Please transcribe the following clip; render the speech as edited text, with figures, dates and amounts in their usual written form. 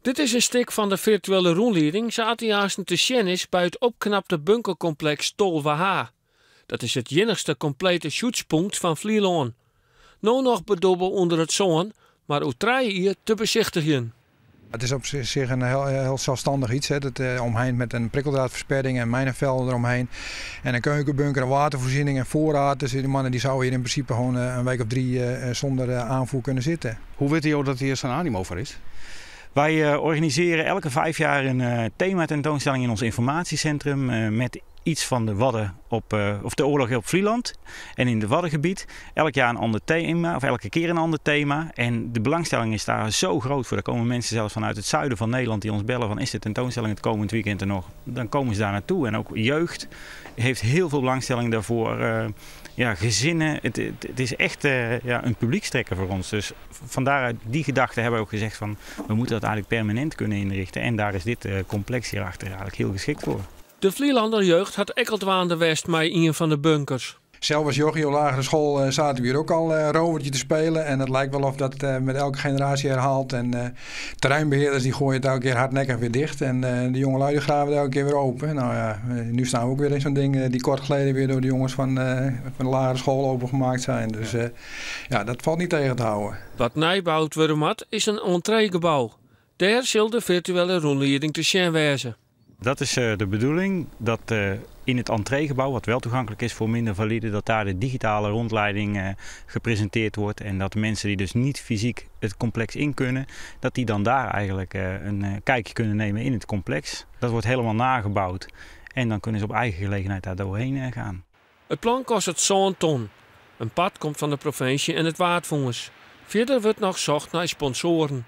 Dit is een stuk van de virtuele rondleiding zaterdaagse te zien is bij het opknapte bunkercomplex Tolwaha. Dat is het enigste complete schuitspunt van Vlieland. Nou nog bedobbel onder het zon, maar hoe hier te bezichtigen. Het is op zich een heel zelfstandig iets. Hè. Het omheen met een prikkeldraadversperring en mijnenvelden eromheen. En een keukenbunker, een watervoorziening en voorraad. Dus die mannen die zouden hier in principe gewoon een week of 3 zonder aanvoer kunnen zitten. Hoe weet u dat hier zo'n animo voor is? Wij organiseren elke 5 jaar een thematentoonstelling in ons informatiecentrum met iets van de Wadden of de oorlog op Vlieland en in het Waddengebied. Elk jaar een ander thema of elke keer een ander thema. En de belangstelling is daar zo groot voor. Er komen mensen zelfs vanuit het zuiden van Nederland die ons bellen van is de tentoonstelling het komend weekend er nog? Dan komen ze daar naartoe. En ook jeugd heeft heel veel belangstelling daarvoor. Gezinnen, het is echt een publiekstrekker voor ons. Dus vandaar die gedachte hebben we ook gezegd van we moeten dat eigenlijk permanent kunnen inrichten. En daar is dit complex hierachter eigenlijk heel geschikt voor. De Vlielander jeugd had Ekkeltwaan de West met een van de bunkers. Zelf als jochie op lagere school zaten we hier ook al rovertje te spelen. En het lijkt wel of dat met elke generatie herhaalt. En terreinbeheerders die gooien het elke keer hardnekkig weer dicht. En de jonge lui graven het elke keer weer open. Nou ja, nu staan we ook weer in zo'n ding die kort geleden weer door de jongens van de lagere school opengemaakt zijn. Dus dat valt niet tegen te houden. Wat nijbouwd worden moet is een entreegebouw. Daar zal de virtuele rondleiding te zien wezen. Dat is de bedoeling dat in het entreegebouw, wat wel toegankelijk is voor minder valide, dat daar de digitale rondleiding gepresenteerd wordt. En dat de mensen die dus niet fysiek het complex in kunnen, dat die dan daar eigenlijk een kijkje kunnen nemen in het complex. Dat wordt helemaal nagebouwd en dan kunnen ze op eigen gelegenheid daar doorheen gaan. Het plan kost het zo'n ton. Een pad komt van de provincie en het Waardfonds. Verder wordt nog gezocht naar sponsoren.